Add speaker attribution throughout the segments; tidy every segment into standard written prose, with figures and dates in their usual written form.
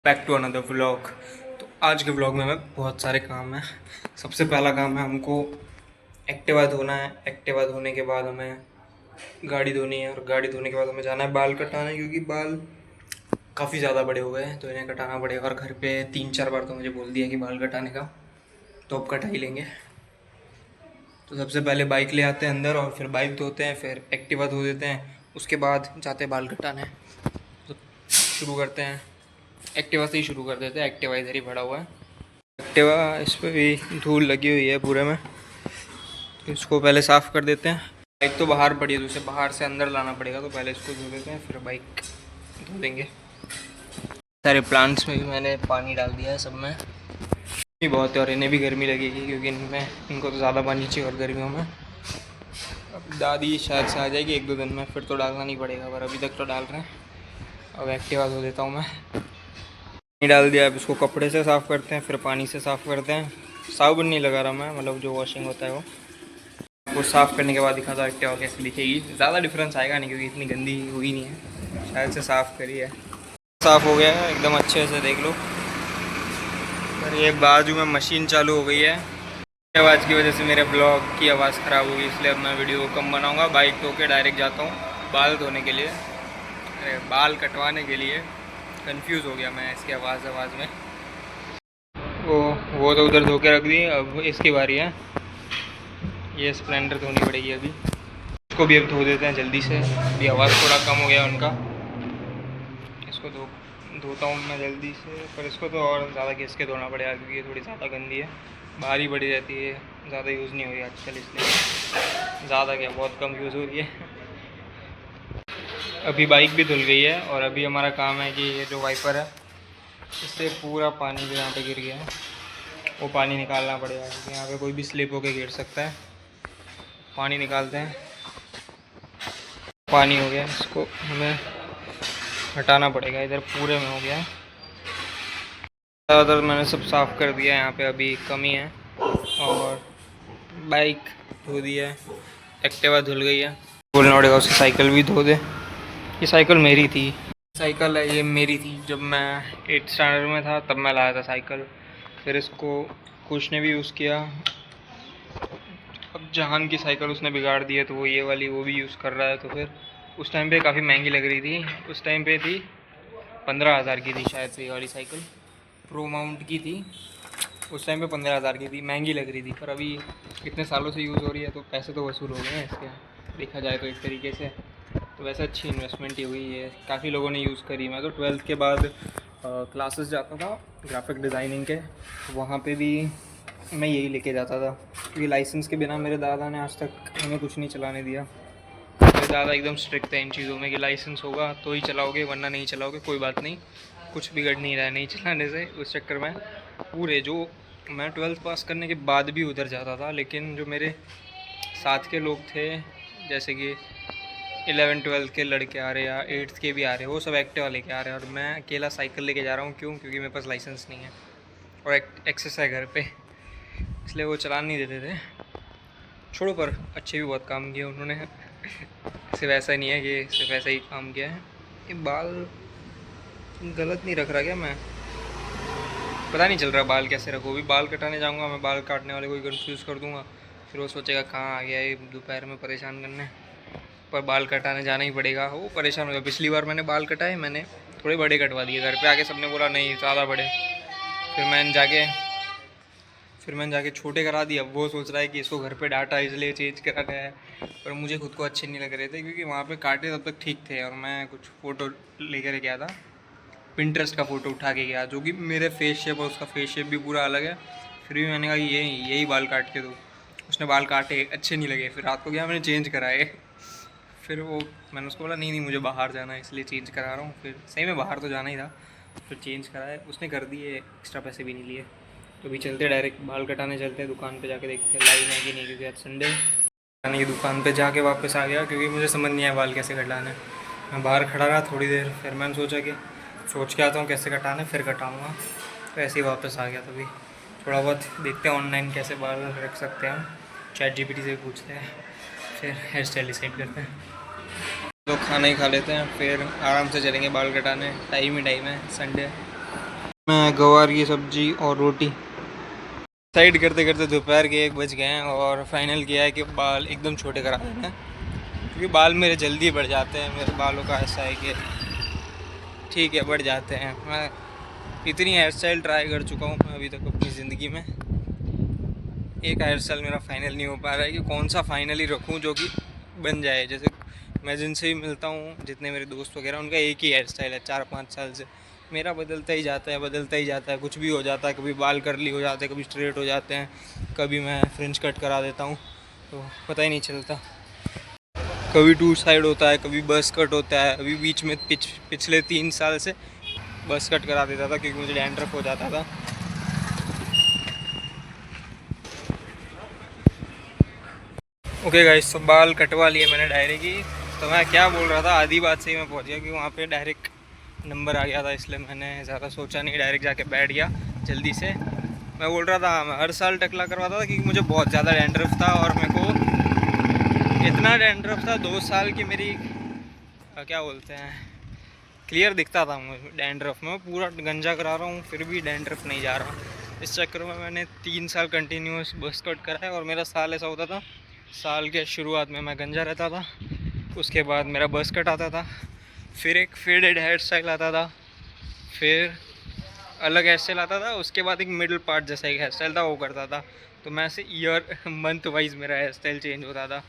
Speaker 1: Back to another vlog. तो आज के व्लॉग में हमें बहुत सारे काम हैं। सबसे पहला काम है हमको एक्टिवा धोना है। एक्टिवा धोने के बाद हमें गाड़ी धोनी है और गाड़ी धोने के बाद हमें जाना है बाल कटाने, क्योंकि बाल काफ़ी ज़्यादा बड़े हो गए हैं तो इन्हें कटाना पड़ेगा। और घर पे 3-4 बार तो मुझे बोल दिया कि बाल कटाने का, तो अब कटा ही लेंगे। तो सबसे पहले बाइक ले आते हैं अंदर और फिर बाइक धोते हैं, फिर एक्टिवा धो देते हैं, उसके बाद जाते हैं बाल कटाने। तो शुरू करते हैं, एक्टिवा से ही शुरू कर देते हैं। एक्टिवा इधर ही पड़ा हुआ है। एक्टिवा, इस पर भी धूल लगी हुई है पूरे में, तो इसको पहले साफ़ कर देते हैं। बाइक तो बाहर पड़ी है तो उसे बाहर से अंदर लाना पड़ेगा, तो पहले इसको धो देते हैं फिर बाइक धो देंगे। सारे प्लांट्स में भी मैंने पानी डाल दिया है, सब में भी बहुत है और इन्हें भी गर्मी लगेगी क्योंकि इनको तो ज़्यादा पानी चाहिए। और गर्मियों में अब दादी शायद से आ जाएगी 1-2 दिन में, फिर तो डालना नहीं पड़ेगा, पर अभी तक तो डाल रहे हैं। अब एक्टिवा धो देता हूँ मैं। पानी डाल दिया, अब इसको कपड़े से साफ़ करते हैं, फिर पानी से साफ़ करते हैं। साबुन नहीं लगा रहा मैं, मतलब जो वॉशिंग होता है वो साफ़ करने के बाद दिखाता हूँ एक्टिवा कैसे दिखेगी। ज़्यादा डिफरेंस आएगा नहीं क्योंकि इतनी गंदी हुई नहीं है, शायद से साफ़ करी है। साफ़ हो गया है एकदम अच्छे से, देख लो। पर ये बाजू में मशीन चालू हो गई है। आवाज़ की वजह से मेरे ब्लॉग की आवाज़ ख़राब होगी, इसलिए अब मैं वीडियो को कम बनाऊँगा। बाइक धो के डायरेक्ट जाता हूँ बाल धोने के लिए, अरे बाल कटवाने के लिए। कंफ्यूज हो गया मैं इसकी आवाज़ में। वो तो उधर धो के रख दी, अब इसकी बारी है। ये स्प्लेंडर धोनी पड़ेगी अभी, इसको भी अब धो देते हैं जल्दी से। अभी आवाज़ थोड़ा कम हो गया उनका, इसको धोता हूँ मैं जल्दी से। पर इसको तो और ज़्यादा घिस के धोना पड़ेगा क्योंकि ये थोड़ी ज़्यादा गंदी है, बाहर ही पड़ी रहती है, ज़्यादा यूज़ नहीं हो रही आजकल, इसलिए ज़्यादा क्या बहुत कम यूज़ हो रही है। अभी बाइक भी धुल गई है और अभी हमारा काम है कि ये जो वाइपर है इससे पूरा पानी जो यहाँ पे गिर गया है वो पानी निकालना पड़ेगा, क्योंकि यहाँ पे कोई भी स्लिप होके गिर सकता है। पानी निकालते हैं। पानी हो गया, इसको हमें हटाना पड़ेगा, इधर पूरे में हो गया है। ज़्यादातर मैंने सब साफ़ कर दिया है, यहाँ पे अभी कमी है। और बाइक धो दी है, एक्टिवा धुल गई है। बोलना पड़ेगा उसकी साइकिल भी धो दे। ये साइकिल मेरी थी, साइकिल है ये मेरी थी। जब मैं 8th स्टैंडर्ड में था तब मैं लाया था साइकिल। फिर इसको कुछ ने भी यूज़ किया। अब जहान की साइकिल उसने बिगाड़ दी है तो वो ये वाली वो भी यूज़ कर रहा है। तो फिर उस टाइम पे काफ़ी महंगी लग रही थी, उस टाइम पे थी 15,000 की थी शायद से। ये वाली साइकिल प्रो माउंट की थी, उस टाइम पे 15,000 की थी, महंगी लग रही थी। पर अभी इतने सालों से यूज़ हो रही है तो पैसे तो वसूल हो गए हैं इसके, देखा जाए तो एक तरीके से। तो वैसे अच्छी इन्वेस्टमेंट ही हुई है, काफ़ी लोगों ने यूज़ करी। मैं तो 12th के बाद क्लासेस जाता था ग्राफिक डिज़ाइनिंग के, वहाँ पे भी मैं यही लेके जाता था, क्योंकि लाइसेंस के बिना मेरे दादा ने आज तक हमें कुछ नहीं चलाने दिया। मेरे दादा एकदम स्ट्रिक्ट है इन चीज़ों में कि लाइसेंस होगा तो ही चलाओगे, वरना नहीं चलाओगे कोई बात नहीं, कुछ बिगड़ नहीं रहा है नहीं चलाने से। उस चक्कर में पूरे जो मैं 12th पास करने के बाद भी उधर जाता था, लेकिन जो मेरे साथ के लोग थे, जैसे कि 11th-12th के लड़के आ रहे या 8th के भी आ रहे, वो सब एक्टिवा लेके आ रहे हैं और मैं अकेला साइकिल लेके जा रहा हूँ। क्यों? क्योंकि मेरे पास लाइसेंस नहीं है और एक्सेस है घर पे, इसलिए वो चलान नहीं देते थे। छोड़ो, पर अच्छे भी बहुत काम किए उन्होंने। सिर्फ ऐसा नहीं है कि सिर्फ ऐसा ही काम किया है। ये बाल गलत नहीं रख रहा क्या मैं? पता नहीं चल रहा बाल कैसे रखो। अभी बाल कटाने जाऊँगा मैं, बाल काटने वाले को ही कन्फ्यूज़ कर दूँगा, फिर वो सोचेगा कहाँ आ गया ये दोपहर में परेशान करने। पर बाल कटाने जाना ही पड़ेगा, वो परेशान हो गया। पिछली बार मैंने बाल कटाए, मैंने थोड़े बड़े कटवा दिए, घर पे आके सबने बोला नहीं ज़्यादा बड़े। फिर मैंने जाके छोटे करा दिए। अब वो सोच रहा है कि इसको घर पे डांटा इसलिए चेंज कराना है, पर मुझे खुद को अच्छे नहीं लग रहे थे क्योंकि वहाँ पे काटे तब तक ठीक थे। और मैं कुछ फ़ोटो लेकर गया था, पिंटरेस्ट का फ़ोटो उठा के गया, जो कि मेरे फेस शेप और उसका फेस शेप भी पूरा अलग है। फिर भी मैंने कहा यही बाल काट के दो। उसने बाल काटे, अच्छे नहीं लगे। फिर रात को गया, मैंने चेंज कराए। फिर वो मैंने उसको बोला नहीं मुझे बाहर जाना है इसलिए चेंज करा रहा हूँ। फिर सही में बाहर तो जाना ही था, फिर चेंज कराए, उसने कर दिए, एक्स्ट्रा पैसे भी नहीं लिए। तो अभी चलते डायरेक्ट बाल कटाने चलते हैं, दुकान पे जाके देखते हैं लाइन है कि नहीं, क्योंकि आज संडे। यानी दुकान पे जाके वापस आ गया क्योंकि मुझे समझ नहीं आया बाल कैसे कटाना है। मैं बाहर खड़ा रहा थोड़ी देर, फिर मैंने सोच के आता हूँ कैसे कटाना है, फिर कटाऊँगा। तो ऐसे ही वापस आ गया। तभी थोड़ा बहुत देखते हैं ऑनलाइन कैसे बाल रख सकते हैं हम, ChatGPT से पूछते हैं, फिर हेयर स्टाइल डिसाइड करते हैं। तो खाना ही खा लेते हैं, फिर आराम से चलेंगे बाल कटाने। टाइम ही टाइम है, संडे। मैं गवार की सब्जी और रोटी साइड करते करते दोपहर के 1 बज गए हैं और फाइनल किया है कि बाल एकदम छोटे करा देना है, क्योंकि बाल मेरे जल्दी बढ़ जाते हैं। मेरे बालों का ऐसा है कि ठीक है बढ़ जाते हैं। मैं इतनी हेयर स्टाइल ट्राई कर चुका हूँ मैं अभी तक अपनी ज़िंदगी में, एक हेयर स्टाइल मेरा फाइनल नहीं हो पा रहा है कि कौन सा फाइनली रखूँ जो कि बन जाए। जैसे मैं जिनसे भी मिलता हूँ, जितने मेरे दोस्त वगैरह, उनका एक ही हेयर स्टाइल है 4-5 साल से। मेरा बदलता ही जाता है, बदलता ही जाता है, कुछ भी हो जाता है। कभी बाल कर्ली हो जाते हैं, कभी स्ट्रेट हो जाते हैं, कभी मैं फ्रिंज कट करा देता हूँ, तो पता ही नहीं चलता। कभी 2 साइड होता है, कभी बस कट होता है। अभी बीच में पिछले 3 साल से बस कट करा देता था क्योंकि मुझे डैंड्रफ हो जाता था। ओके गाइस, तो बाल कटवा लिए मैंने डायरी की। तो मैं क्या बोल रहा था, आधी बात से ही मैं पहुंच गया कि वहाँ पे डायरेक्ट नंबर आ गया था, इसलिए मैंने ज़्यादा सोचा नहीं, डायरेक्ट जाके बैठ गया जल्दी से। मैं बोल रहा था मैं हर साल टकला करवाता था क्योंकि मुझे बहुत ज़्यादा डैंड्रफ था और मेरे को इतना डैंड्रफ था 2 साल की मेरी क्या बोलते हैं क्लियर दिखता था मुझे डैंड्रफ में। पूरा गंजा करा रहा हूँ फिर भी डैंड्रफ नहीं जा रहा। इस चक्कर में मैंने 3 साल कंटिन्यूस बस कट करा है और मेरा साल ऐसा होता था, साल के शुरुआत में मैं गंजा रहता था, उसके बाद मेरा बस कट आता था, फिर एक फेडेड हेयर स्टाइल आता था, फिर अलग हेयर स्टाइल आता था, उसके बाद एक मिडिल पार्ट जैसा एक हेयर स्टाइल था वो करता था। तो मैं ऐसे ईयर मंथ वाइज मेरा हेयर स्टाइल चेंज होता था।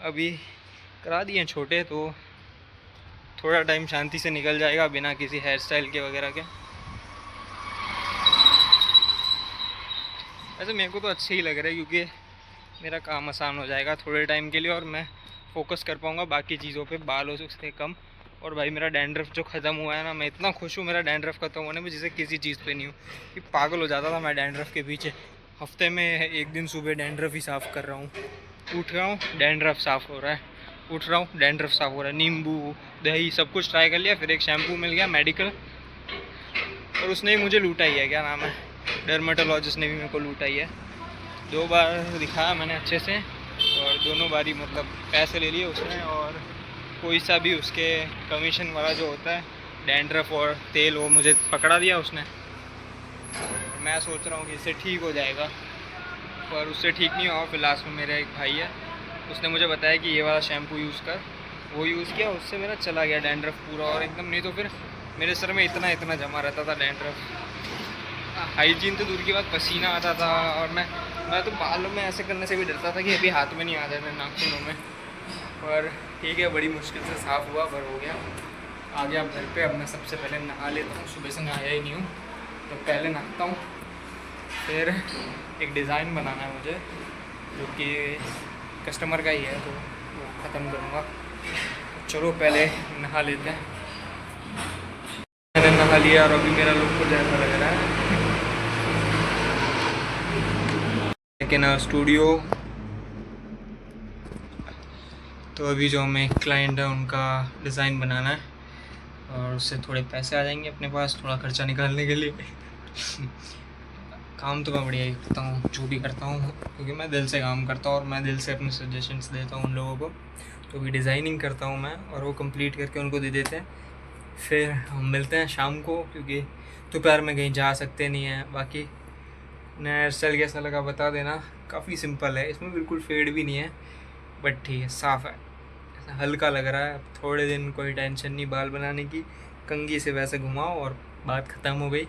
Speaker 1: अभी करा दिए छोटे तो थोड़ा टाइम शांति से निकल जाएगा बिना किसी हेयर स्टाइल के वगैरह के। वैसे मेरे को तो अच्छे ही लग रहे हैं क्योंकि मेरा काम आसान हो जाएगा थोड़े टाइम के लिए और मैं फोकस कर पाऊँगा बाकी चीज़ों पे, बालों से कम। और भाई मेरा डैंड्रफ जो ख़त्म हुआ है ना, मैं इतना खुश हूँ मेरा डैंड्रफ ख़त्म होने में, जिसे किसी चीज़ पे नहीं हूँ कि पागल हो जाता था मैं डैंड्रफ के पीछे। हफ्ते में एक दिन सुबह डैंड्रफ ही साफ़ कर रहा हूँ, उठ रहा हूँ डैंड्रफ साफ़ हो रहा है, उठ रहा हूँ डैंड्रफ साफ़ हो रहा है। नींबू दही सब कुछ ट्राई कर लिया, फिर एक शैम्पू मिल गया मेडिकल और उसने ही मुझे लूटा ही है, क्या नाम है, डर्मेटोलॉजिस्ट ने भी मेरे को लूटा ही है। 2 बार दिखाया मैंने अच्छे से और दोनों बारी मतलब पैसे ले लिए उसने, और कोई सा भी उसके कमीशन वाला जो होता है डैंड्रफ और तेल वो मुझे पकड़ा दिया उसने। मैं सोच रहा हूँ कि इससे ठीक हो जाएगा पर उससे ठीक नहीं हुआ। फिर लास्ट में मेरा एक भाई है, उसने मुझे बताया कि ये वाला शैम्पू यूज़ कर, वो यूज़ किया, उससे मेरा चला गया डैंड्रफ पूरा और एकदम। नहीं तो फिर मेरे सर में इतना इतना जमा रहता था डैंड्रफ। हाइजीन तो दूर की बात, पसीना आता था और मैं तो बालों में ऐसे करने से भी डरता था कि अभी हाथ में नहीं आ जाए नाखूनों में। पर ठीक है, बड़ी मुश्किल से साफ़ हुआ पर हो गया। आ गया अब घर पे। अब मैं सबसे पहले नहा लेता हूँ, सुबह से नहाया ही नहीं हूँ तो पहले नहाता हूँ। फिर एक डिज़ाइन बनाना है मुझे जो कि कस्टमर का ही है तो वो ख़त्म करूँगा। चलो पहले नहा लेते हैं। मैंने नहा लिया और अभी मेरा लुक कुछ ऐसा लग रहा है लेकिन स्टूडियो। तो अभी जो हमें क्लाइंट है उनका डिज़ाइन बनाना है और उससे थोड़े पैसे आ जाएंगे अपने पास, थोड़ा खर्चा निकालने के लिए। काम तो मैं बढ़िया ही करता हूँ जो भी करता हूँ, क्योंकि मैं दिल से काम करता हूँ और मैं दिल से अपने सजेशंस देता हूँ उन लोगों को। तो अभी डिज़ाइनिंग करता हूँ मैं और वो कंप्लीट करके उनको दे देते हैं। फिर हम मिलते हैं शाम को, क्योंकि दोपहर में कहीं जा सकते नहीं हैं। बाकी नया हेयर स्टाइल कैसा लगा बता देना। काफ़ी सिंपल है, इसमें बिल्कुल फेड भी नहीं है, बट ठीक है, साफ़ है, ऐसा हल्का लग रहा है। अब थोड़े दिन कोई टेंशन नहीं बाल बनाने की, कंघी से वैसे घुमाओ और बात ख़त्म हो गई।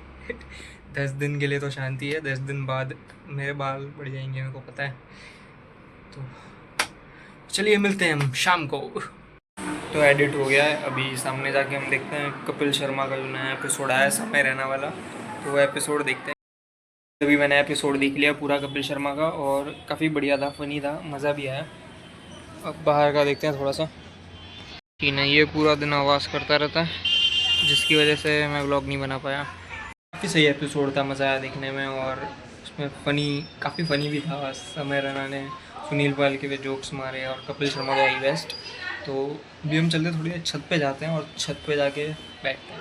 Speaker 1: 10 दिन के लिए तो शांति है, 10 दिन बाद मेरे बाल बढ़ जाएंगे, मेरे को पता है। तो चलिए मिलते हैं हम शाम को। तो एडिट हो गया है, अभी सामने जाके हम देखते हैं कपिल शर्मा का जो नया एपिसोड आया है समय रहना वाला, तो वो एपिसोड देखते हैं। अभी मैंने एपिसोड देख लिया पूरा कपिल शर्मा का और काफ़ी बढ़िया था, फ़नी था, मज़ा भी आया। अब बाहर का देखते हैं थोड़ा सा। कि नहीं, ये पूरा दिन आवाज़ करता रहता है जिसकी वजह से मैं व्लॉग नहीं बना पाया। काफ़ी सही एपिसोड था, मज़ा आया देखने में और उसमें काफ़ी फ़नी भी था। समय रैना ने सुनील पाल के वे जोक्स मारे और कपिल शर्मा का ही बेस्ट। तो अभी हम चलते थोड़ी देर छत पे जाते हैं और छत पे जाके बैठते हैं।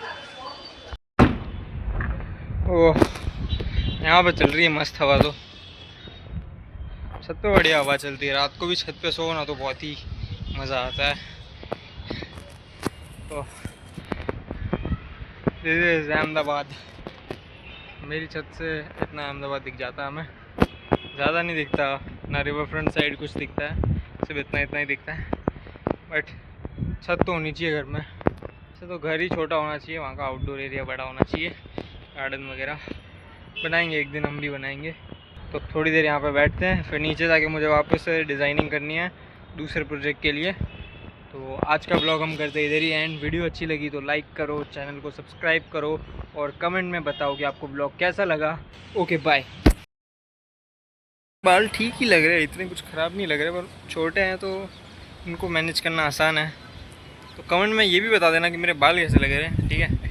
Speaker 1: ओह, यहाँ पे चल रही है मस्त हवा। तो छत पे बढ़िया हवा चलती है, रात को भी छत पे सो ना तो बहुत ही मज़ा आता है। तो दिस इज अहमदाबाद। मेरी छत से इतना अहमदाबाद दिख जाता है हमें, ज़्यादा नहीं दिखता ना, रिवर फ्रंट साइड कुछ दिखता है, सिर्फ इतना इतना ही दिखता है। बट छत तो होनी चाहिए घर में। वैसे तो घर ही छोटा होना चाहिए, वहाँ का आउटडोर एरिया बड़ा होना चाहिए, गार्डन वगैरह बनाएंगे, एक दिन हम भी बनाएंगे। तो थोड़ी देर यहाँ पे बैठते हैं, फिर नीचे जाके मुझे वापस से डिज़ाइनिंग करनी है दूसरे प्रोजेक्ट के लिए। तो आज का ब्लॉग हम करते इधर ही एंड। वीडियो अच्छी लगी तो लाइक करो, चैनल को सब्सक्राइब करो और कमेंट में बताओ कि आपको ब्लॉग कैसा लगा। Okay bye. बाल ठीक ही लग रहे हैं, इतने कुछ ख़राब नहीं लग रहे, पर छोटे हैं तो इनको मैनेज करना आसान है। तो कमेंट में ये भी बता देना कि मेरे बाल कैसे लग रहे हैं, ठीक है।